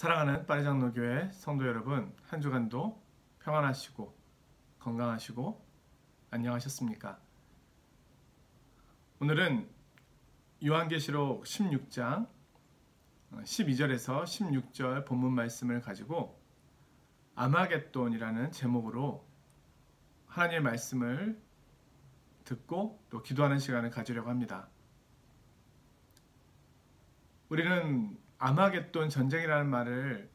사랑하는 파리장로교회 성도 여러분, 한 주간도 평안하시고 건강하시고 안녕하셨습니까? 오늘은 요한계시록 16장 12절에서 16절 본문 말씀을 가지고 아마겟돈이라는 제목으로 하나님의 말씀을 듣고 또 기도하는 시간을 가지려고 합니다. 우리는 아마겟돈 전쟁이라는 말을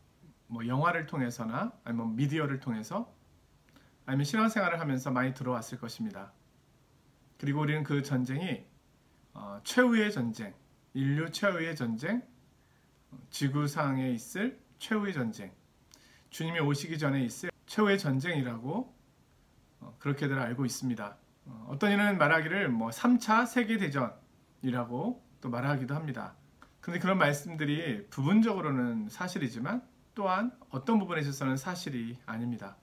영화를 통해서나 아니면 미디어를 통해서 아니면 신앙생활을 하면서 많이 들어왔을 것입니다. 그리고 우리는 그 전쟁이 최후의 전쟁, 인류 최후의 전쟁, 지구상에 있을 최후의 전쟁, 주님이 오시기 전에 있을 최후의 전쟁이라고 그렇게들 알고 있습니다. 어떤 이는 말하기를 3차 세계대전이라고 또 말하기도 합니다. 그런데 그런 말씀들이 부분적으로는 사실이지만 또한 어떤 부분에 있어서는 사실이 아닙니다.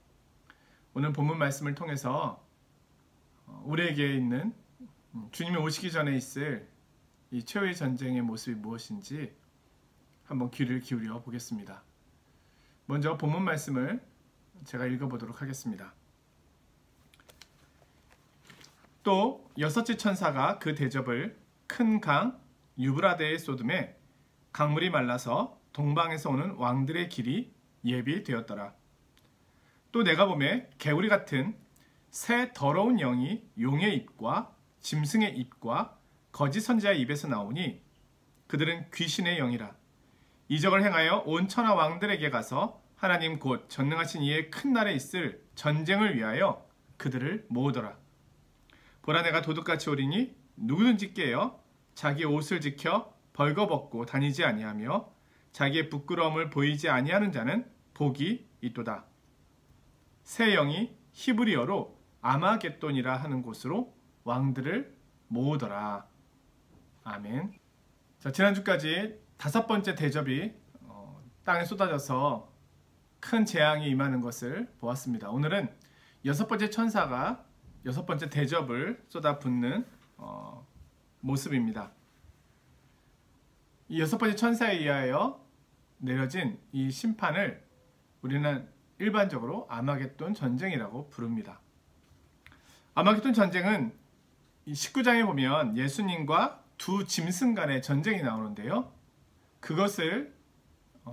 오늘 본문 말씀을 통해서 우리에게 있는 주님이 오시기 전에 있을 이 최후의 전쟁의 모습이 무엇인지 한번 귀를 기울여 보겠습니다. 먼저 본문 말씀을 제가 읽어보도록 하겠습니다. 또 여섯째 천사가 그 대접을 큰 강 유브라데에 쏟음에 강물이 말라서 동방에서 오는 왕들의 길이 예비되었더라. 또 내가 보매 개구리 같은 새 더러운 영이 용의 입과 짐승의 입과 거짓 선지자의 입에서 나오니 그들은 귀신의 영이라. 이적을 행하여 온 천하 왕들에게 가서 하나님 곧 전능하신 이의 큰 날에 있을 전쟁을 위하여 그들을 모으더라. 보라, 내가 도둑같이 오리니 누구든지 깨어 자기 옷을 지켜 벌거벗고 다니지 아니하며 자기의 부끄러움을 보이지 아니하는 자는 복이 있도다. 새 영이 히브리어로 아마겟돈이라 하는 곳으로 왕들을 모으더라. 아멘. 자, 지난주까지 5번째 대접이 땅에 쏟아져서 큰 재앙이 임하는 것을 보았습니다. 오늘은 6번째 천사가 6번째 대접을 쏟아붓는 모습입니다. 이 6번째 천사에 의하여 내려진 이 심판을 우리는 일반적으로 아마겟돈 전쟁이라고 부릅니다. 아마겟돈 전쟁은 19장에 보면 예수님과 두 짐승 간의 전쟁이 나오는데요. 그것을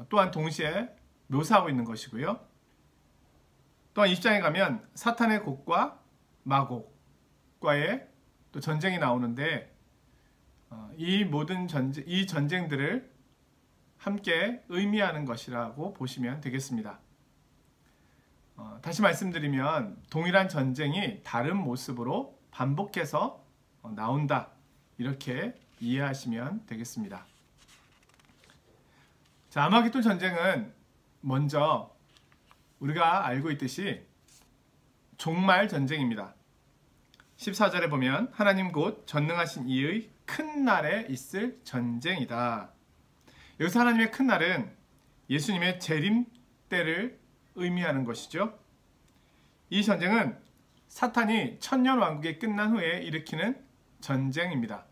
또한 동시에 묘사하고 있는 것이고요. 또한 20장에 가면 사탄의 곡과 마곡과의 또 전쟁이 나오는데 이 모든 이 전쟁들을 함께 의미하는 것이라고 보시면 되겠습니다. 다시 말씀드리면 동일한 전쟁이 다른 모습으로 반복해서 나온다, 이렇게 이해하시면 되겠습니다. 자, 아마겟돈 전쟁은 먼저 우리가 알고 있듯이 종말 전쟁입니다. 14절에 보면 하나님 곧 전능하신 이의 큰 날에 있을 전쟁이다. 여기서 하나님의 큰 날은 예수님의 재림 때를 의미하는 것이죠. 이 전쟁은 사탄이 천년 왕국이 끝난 후에 일으키는 전쟁입니다.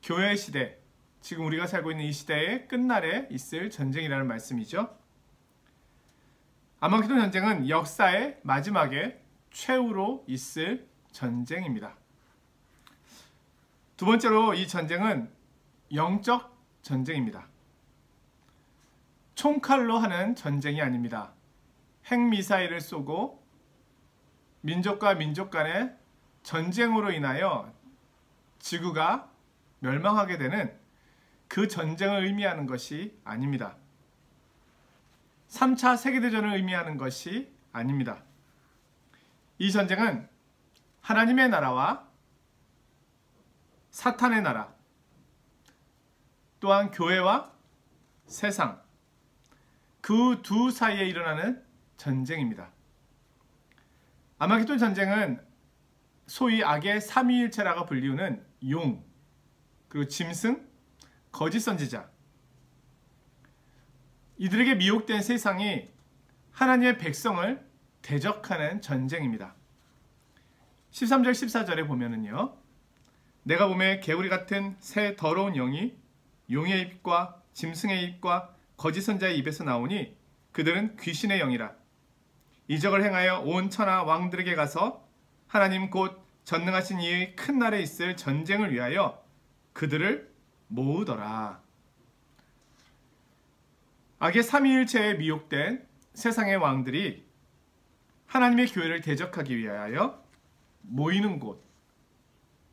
교회 시대, 지금 우리가 살고 있는 이 시대의 끝날에 있을 전쟁이라는 말씀이죠. 아마겟돈 전쟁은 역사의 마지막에 최후로 있을 전쟁입니다. 두 번째로 이 전쟁은 영적 전쟁입니다. 총칼로 하는 전쟁이 아닙니다. 핵미사일을 쏘고 민족과 민족 간의 전쟁으로 인하여 지구가 멸망하게 되는 그 전쟁을 의미하는 것이 아닙니다. 3차 세계대전을 의미하는 것이 아닙니다. 이 전쟁은 하나님의 나라와 사탄의 나라, 또한 교회와 세상, 그 두 사이에 일어나는 전쟁입니다. 아마겟돈 전쟁은 소위 악의 삼위일체라고 불리우는 용, 그리고 짐승, 거짓 선지자, 이들에게 미혹된 세상이 하나님의 백성을 대적하는 전쟁입니다. 13절 14절에 보면은요, 내가 보매 개구리 같은 새 더러운 영이 용의 입과 짐승의 입과 거짓 선자의 입에서 나오니 그들은 귀신의 영이라. 이적을 행하여 온 천하 왕들에게 가서 하나님 곧 전능하신 이의 큰 날에 있을 전쟁을 위하여 그들을 모으더라. 악의 삼위일체에 미혹된 세상의 왕들이 하나님의 교회를 대적하기 위하여 모이는 곳,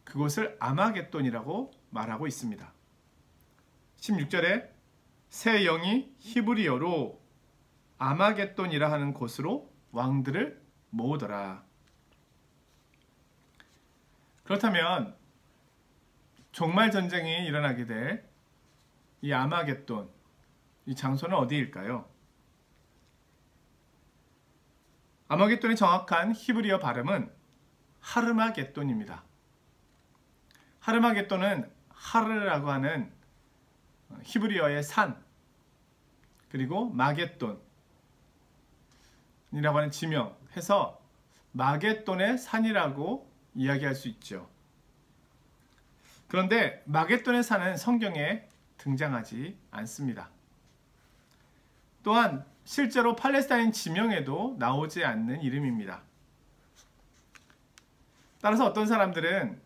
그곳을 아마겟돈이라고 말하고 있습니다. 16절에 새 영이 히브리어로 아마겟돈이라 하는 곳으로 왕들을 모으더라. 그렇다면 종말 전쟁이 일어나게 될 이 아마겟돈, 이 장소는 어디일까요? 아마겟돈의 정확한 히브리어 발음은 하르마겟돈입니다. 하르마겟돈은 하르라고 하는 히브리어의 산, 그리고 마겟돈이라고 하는 지명 해서 마겟돈의 산이라고 이야기할 수 있죠. 그런데 마겟돈의 산은 성경에 등장하지 않습니다. 또한 실제로 팔레스타인 지명에도 나오지 않는 이름입니다. 따라서 어떤 사람들은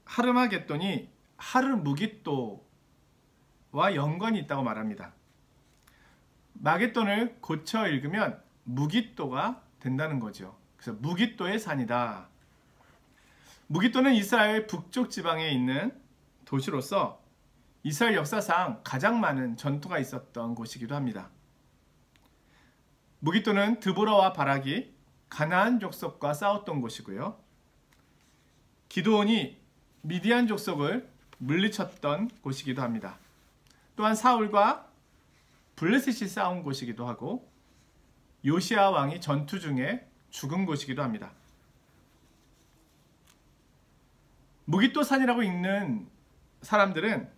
하르마겟돈이 하르무깃도와 연관이 있다고 말합니다. 마겟돈을 고쳐 읽으면 무깃도가 된다는 거죠. 그래서 무깃도의 산이다. 무깃도는 이스라엘 북쪽 지방에 있는 도시로서 이스라엘 역사상 가장 많은 전투가 있었던 곳이기도 합니다. 무깃도는 드보라와 바락이 가나안 족속과 싸웠던 곳이고요. 기드온이 미디안 족속을 물리쳤던 곳이기도 합니다. 또한 사울과 블레셋이 싸운 곳이기도 하고 요시아 왕이 전투 중에 죽은 곳이기도 합니다. 무깃도 산이라고 읽는 사람들은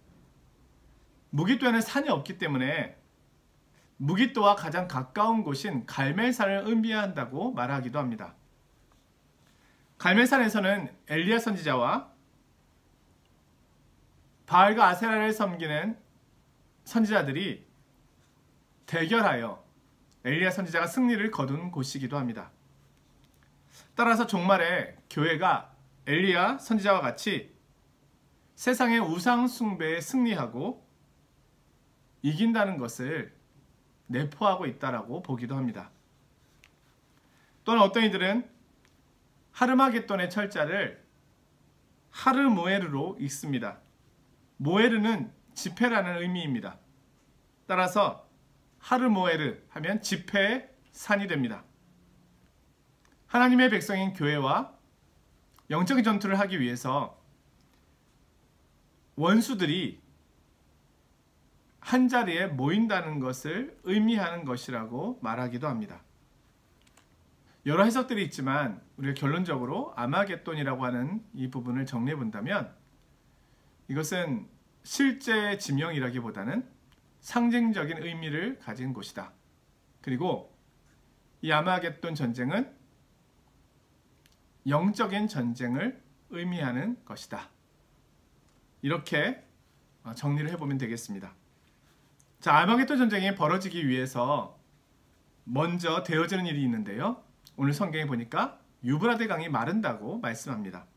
무깃도에는 산이 없기 때문에 무깃도와 가장 가까운 곳인 갈멜산을 의미한다고 말하기도 합니다. 갈멜산에서는 엘리야 선지자와 바알과 아세라를 섬기는 선지자들이 대결하여 엘리야 선지자가 승리를 거둔 곳이기도 합니다. 따라서 종말에 교회가 엘리야 선지자와 같이 세상의 우상 숭배에 승리하고 이긴다는 것을 내포하고 있다라고 보기도 합니다. 또한 어떤 이들은 하르마겟돈의 철자를 하르모에르로 읽습니다. 모에르는 지폐라는 의미입니다. 따라서 하르모에르 하면 지폐의 산이 됩니다. 하나님의 백성인 교회와 영적인 전투를 하기 위해서 원수들이 한자리에 모인다는 것을 의미하는 것이라고 말하기도 합니다. 여러 해석들이 있지만 우리가 결론적으로 아마겟돈이라고 하는 이 부분을 정리해 본다면 이것은 실제 지명이라기보다는 상징적인 의미를 가진 곳이다. 그리고 이 아마겟돈 전쟁은 영적인 전쟁을 의미하는 것이다. 이렇게 정리를 해보면 되겠습니다. 자, 아마겟돈 전쟁이 벌어지기 위해서 먼저 되어지는 일이 있는데요. 오늘 성경에 보니까 유브라데 강이 마른다고 말씀합니다.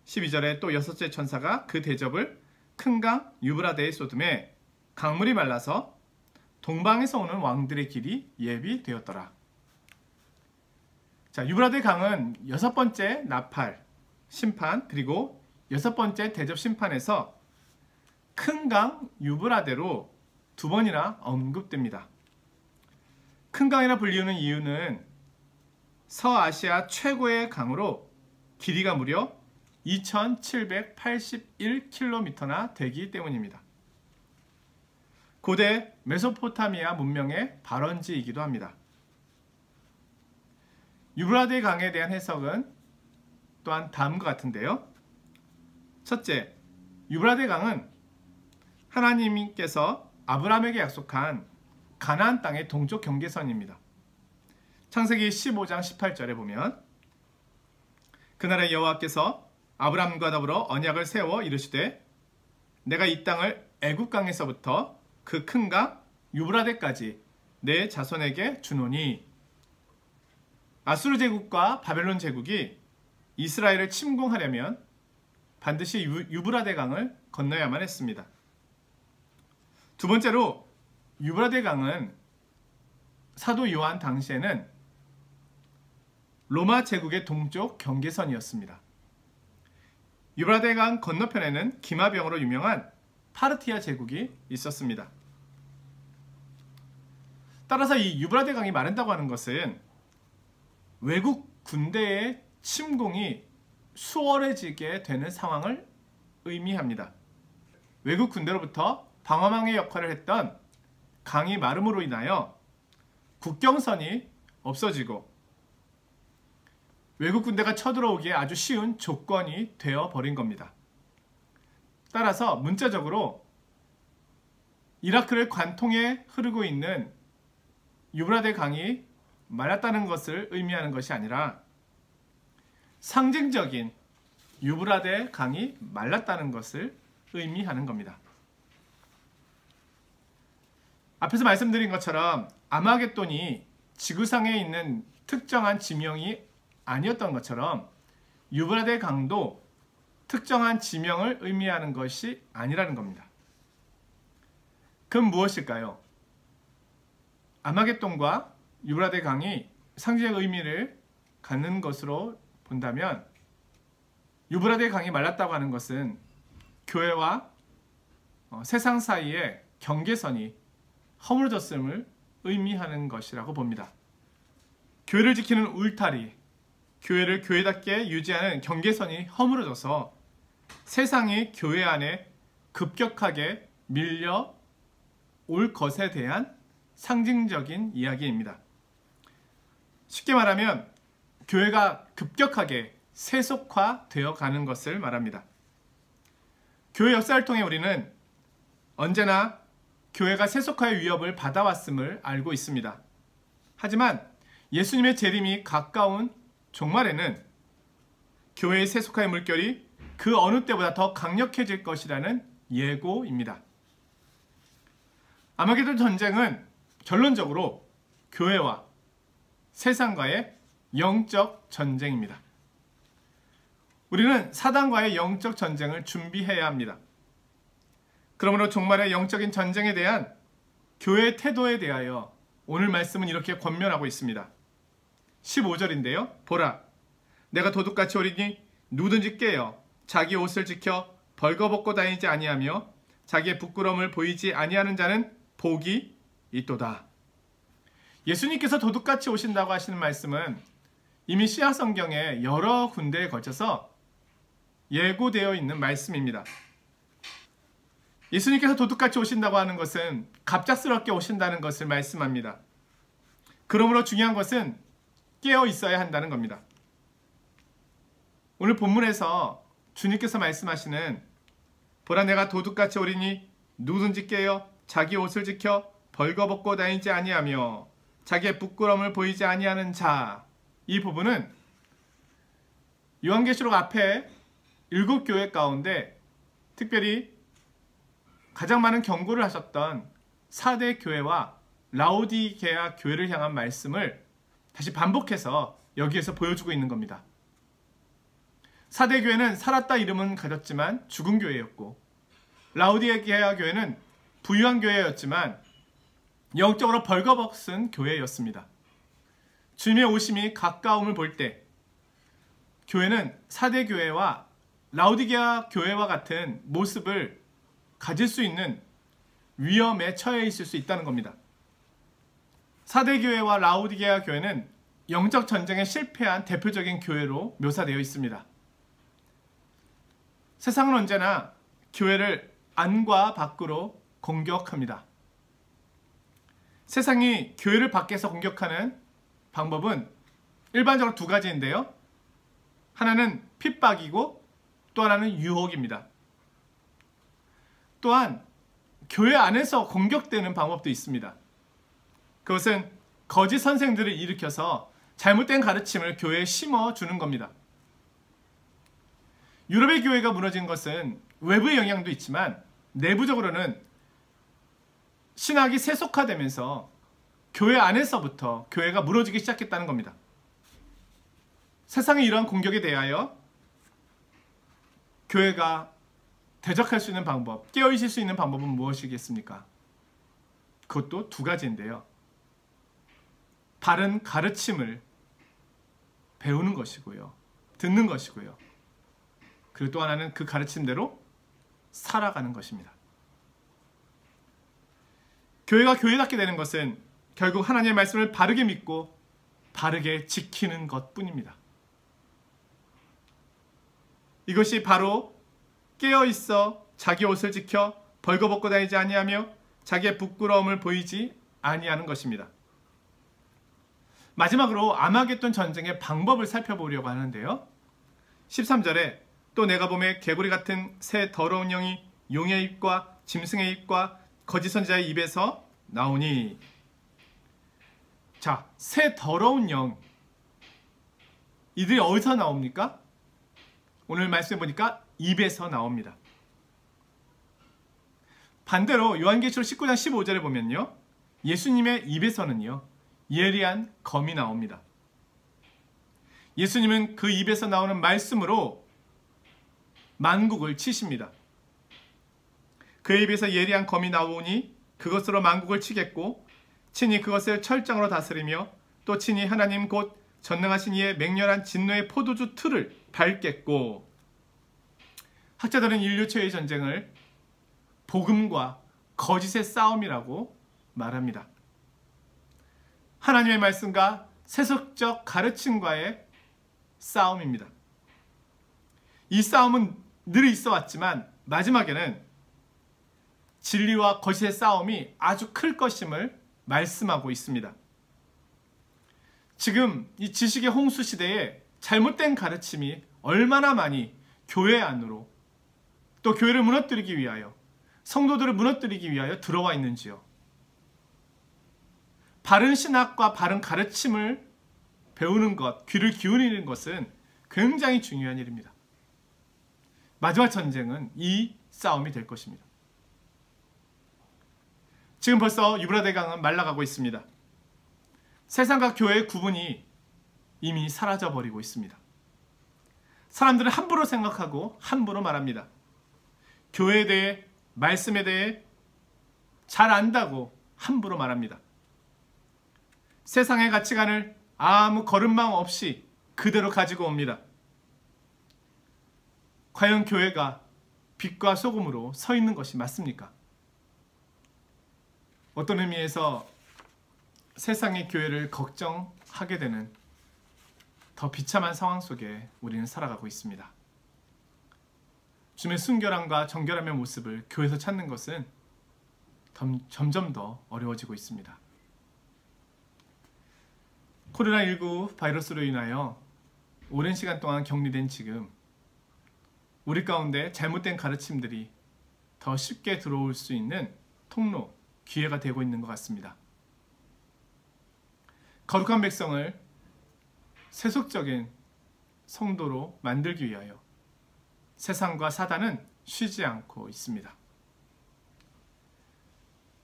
12절에 또 여섯째 천사가 그 대접을 큰 강 유브라데에 쏟음에 강물이 말라서 동방에서 오는 왕들의 길이 예비되었더라. 자, 유브라데 강은 여섯 번째 나팔 심판 그리고 여섯 번째 대접 심판에서 큰 강 유브라데로 두 번이나 언급됩니다. 큰 강이라 불리우는 이유는 서아시아 최고의 강으로 길이가 무려 2781km나 되기 때문입니다. 고대 메소포타미아 문명의 발원지이기도 합니다. 유브라데 강에 대한 해석은 또한 다음과 같은데요. 첫째, 유브라데 강은 하나님께서 아브라함에게 약속한 가나안 땅의 동쪽 경계선입니다. 창세기 15장 18절에 보면 그날에 여호와께서 아브라함과 더불어 언약을 세워 이르시되 내가 이 땅을 애굽강에서부터 그 큰 강 유브라데까지 내 자손에게 주노니. 아수르 제국과 바벨론 제국이 이스라엘을 침공하려면 반드시 유브라데 강을 건너야만 했습니다. 두 번째로 유브라데 강은 사도 요한 당시에는 로마 제국의 동쪽 경계선이었습니다. 유브라데 강 건너편에는 기마병으로 유명한 파르티아 제국이 있었습니다. 따라서 이 유브라데 강이 마른다고 하는 것은 외국 군대의 침공이 수월해지게 되는 상황을 의미합니다. 외국 군대로부터 방어망의 역할을 했던 강이 마름으로 인하여 국경선이 없어지고 외국 군대가 쳐들어오기에 아주 쉬운 조건이 되어버린 겁니다. 따라서 문자적으로 이라크를 관통해 흐르고 있는 유브라데 강이 말랐다는 것을 의미하는 것이 아니라 상징적인 유브라데 강이 말랐다는 것을 의미하는 겁니다. 앞에서 말씀드린 것처럼 아마겟돈이 지구상에 있는 특정한 지명이 아니었던 것처럼 유브라데 강도 특정한 지명을 의미하는 것이 아니라는 겁니다. 그럼 무엇일까요? 아마겟돈과 유브라데 강이 상징의 의미를 갖는 것으로 본다면 유브라데 강이 말랐다고 하는 것은 교회와 세상 사이의 경계선이 허물어졌음을 의미하는 것이라고 봅니다. 교회를 지키는 울타리, 교회를 교회답게 유지하는 경계선이 허물어져서 세상이 교회 안에 급격하게 밀려 올 것에 대한 상징적인 이야기입니다. 쉽게 말하면 교회가 급격하게 세속화되어 가는 것을 말합니다. 교회 역사를 통해 우리는 언제나 교회가 세속화의 위협을 받아왔음을 알고 있습니다. 하지만 예수님의 재림이 가까운 종말에는 교회의 세속화의 물결이 그 어느 때보다 더 강력해질 것이라는 예고입니다. 아마겟돈 전쟁은 결론적으로 교회와 세상과의 영적 전쟁입니다. 우리는 사단과의 영적 전쟁을 준비해야 합니다. 그러므로 종말의 영적인 전쟁에 대한 교회의 태도에 대하여 오늘 말씀은 이렇게 권면하고 있습니다. 15절인데요. 보라, 내가 도둑같이 오리니 누구든지 깨어 자기 옷을 지켜 벌거벗고 다니지 아니하며 자기의 부끄러움을 보이지 아니하는 자는 복이 있도다. 예수님께서 도둑같이 오신다고 하시는 말씀은 이미 시약 성경의 여러 군데에 걸쳐서 예고되어 있는 말씀입니다. 예수님께서 도둑같이 오신다고 하는 것은 갑작스럽게 오신다는 것을 말씀합니다. 그러므로 중요한 것은 깨어 있어야 한다는 겁니다. 오늘 본문에서 주님께서 말씀하시는 보라 내가 도둑같이 오리니 누구든지 깨어 자기 옷을 지켜 벌거벗고 다니지 아니하며 자기의 부끄러움을 보이지 아니하는 자, 이 부분은 요한계시록 앞에 7교회 가운데 특별히 가장 많은 경고를 하셨던 4대 교회와 라오디게아 교회를 향한 말씀을 다시 반복해서 여기에서 보여주고 있는 겁니다. 4대 교회는 살았다 이름은 가졌지만 죽은 교회였고, 라오디게아 교회는 부유한 교회였지만 영적으로 벌거벗은 교회였습니다. 주님의 오심이 가까움을 볼 때 교회는 4대 교회와 라오디게아 교회와 같은 모습을 가질 수 있는 위험에 처해 있을 수 있다는 겁니다. 4대 교회와 라오디게아 교회는 영적 전쟁에 실패한 대표적인 교회로 묘사되어 있습니다. 세상은 언제나 교회를 안과 밖으로 공격합니다. 세상이 교회를 밖에서 공격하는 방법은 일반적으로 두 가지인데요. 하나는 핍박이고 또 하나는 유혹입니다. 또한 교회 안에서 공격되는 방법도 있습니다. 그것은 거짓 선생들을 일으켜서 잘못된 가르침을 교회에 심어주는 겁니다. 유럽의 교회가 무너진 것은 외부의 영향도 있지만 내부적으로는 신학이 세속화되면서 교회 안에서부터 교회가 무너지기 시작했다는 겁니다. 세상의 이러한 공격에 대하여 교회가 대적할 수 있는 방법, 깨어있을 수 있는 방법은 무엇이겠습니까? 그것도 두 가지인데요. 바른 가르침을 배우는 것이고요. 듣는 것이고요. 그리고 또 하나는 그 가르침대로 살아가는 것입니다. 교회가 교회답게 되는 것은 결국 하나님의 말씀을 바르게 믿고 바르게 지키는 것뿐입니다. 이것이 바로 깨어있어 자기 옷을 지켜 벌거벗고 다니지 아니하며 자기의 부끄러움을 보이지 아니하는 것입니다. 마지막으로 아마겟돈 전쟁의 방법을 살펴보려고 하는데요. 13절에 또 내가 보매 개구리 같은 새 더러운 영이 용의 입과 짐승의 입과 거짓 선지자의 입에서 나오니. 자, 새 더러운 영, 이들이 어디서 나옵니까? 오늘 말씀해 보니까 입에서 나옵니다. 반대로 요한계시록 19장 15절에 보면요, 예수님의 입에서는요 예리한 검이 나옵니다. 예수님은 그 입에서 나오는 말씀으로 만국을 치십니다. 그의 입에서 예리한 검이 나오니 그것으로 만국을 치겠고 친히 그것을 철장으로 다스리며 또 친히 하나님 곧 전능하신 이의 맹렬한 진노의 포도주 틀을 밟겠고. 학자들은 인류 최후의 전쟁을 복음과 거짓의 싸움이라고 말합니다. 하나님의 말씀과 세속적 가르침과의 싸움입니다. 이 싸움은 늘 있어 왔지만 마지막에는 진리와 거짓의 싸움이 아주 클 것임을 말씀하고 있습니다. 지금 이 지식의 홍수 시대에 잘못된 가르침이 얼마나 많이 교회 안으로 또 교회를 무너뜨리기 위하여 성도들을 무너뜨리기 위하여 들어와 있는지요. 바른 신학과 바른 가르침을 배우는 것, 귀를 기울이는 것은 굉장히 중요한 일입니다. 마지막 전쟁은 이 싸움이 될 것입니다. 지금 벌써 유브라데강은 말라가고 있습니다. 세상과 교회의 구분이 이미 사라져버리고 있습니다. 사람들은 함부로 생각하고 함부로 말합니다. 교회에 대해, 말씀에 대해 잘 안다고 함부로 말합니다. 세상의 가치관을 아무 거름망 없이 그대로 가지고 옵니다. 과연 교회가 빛과 소금으로 서 있는 것이 맞습니까? 어떤 의미에서 세상의 교회를 걱정하게 되는 더 비참한 상황 속에 우리는 살아가고 있습니다. 주님의 순결함과 정결함의 모습을 교회에서 찾는 것은 점점 더 어려워지고 있습니다. 코로나19 바이러스로 인하여 오랜 시간 동안 격리된 지금 우리 가운데 잘못된 가르침들이 더 쉽게 들어올 수 있는 통로, 기회가 되고 있는 것 같습니다. 거룩한 백성을 세속적인 성도로 만들기 위하여 세상과 사단은 쉬지 않고 있습니다.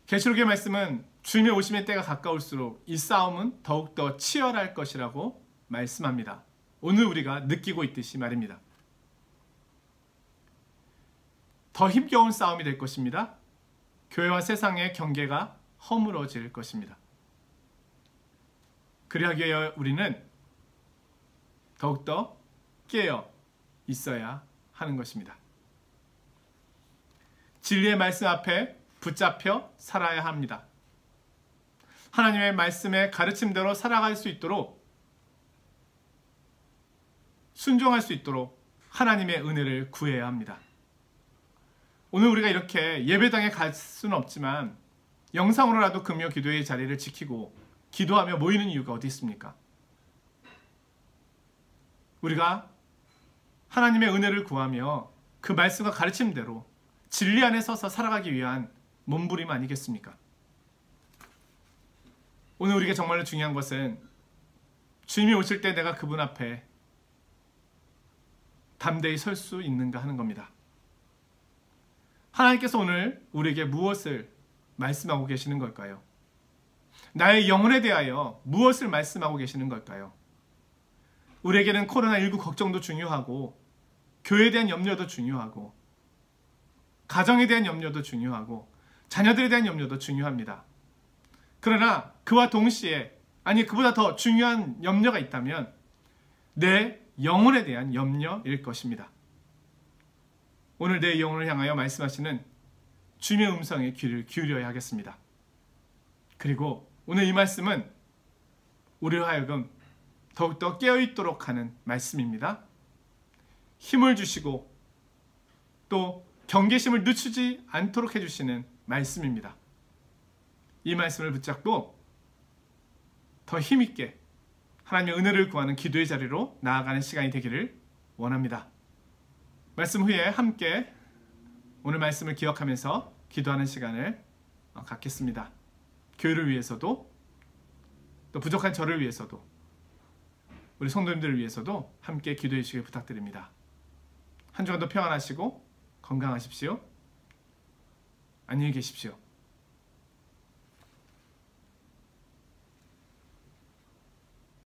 계시록의 말씀은 주님의 오심의 때가 가까울수록 이 싸움은 더욱더 치열할 것이라고 말씀합니다. 오늘 우리가 느끼고 있듯이 말입니다. 더 힘겨운 싸움이 될 것입니다. 교회와 세상의 경계가 허물어질 것입니다. 그리하기 위하여 우리는 더욱더 깨어 있어야 하는 것입니다. 진리의 말씀 앞에 붙잡혀 살아야 합니다. 하나님의 말씀의 가르침대로 살아갈 수 있도록, 순종할 수 있도록 하나님의 은혜를 구해야 합니다. 오늘 우리가 이렇게 예배당에 갈 수는 없지만 영상으로라도 금요 기도의 자리를 지키고 기도하며 모이는 이유가 어디 있습니까? 우리가 하나님의 은혜를 구하며 그 말씀과 가르침대로 진리 안에 서서 살아가기 위한 몸부림 아니겠습니까? 오늘 우리에게 정말로 중요한 것은 주님이 오실 때 내가 그분 앞에 담대히 설 수 있는가 하는 겁니다. 하나님께서 오늘 우리에게 무엇을 말씀하고 계시는 걸까요? 나의 영혼에 대하여 무엇을 말씀하고 계시는 걸까요? 우리에게는 코로나19 걱정도 중요하고 교회에 대한 염려도 중요하고 가정에 대한 염려도 중요하고 자녀들에 대한 염려도 중요합니다. 그러나 그와 동시에 그보다 더 중요한 염려가 있다면 내 영혼에 대한 염려일 것입니다. 오늘 내 영혼을 향하여 말씀하시는 주님의 음성에 귀를 기울여야 하겠습니다. 그리고 오늘 이 말씀은 우리로 하여금 더욱더 깨어있도록 하는 말씀입니다. 힘을 주시고 또 경계심을 늦추지 않도록 해주시는 말씀입니다. 이 말씀을 붙잡고 더 힘있게 하나님의 은혜를 구하는 기도의 자리로 나아가는 시간이 되기를 원합니다. 말씀 후에 함께 오늘 말씀을 기억하면서 기도하는 시간을 갖겠습니다. 교회를 위해서도 또 부족한 저를 위해서도 우리 성도님들을 위해서도 함께 기도해 주시길 부탁드립니다. 한 주간도 평안하시고 건강하십시오. 안녕히 계십시오.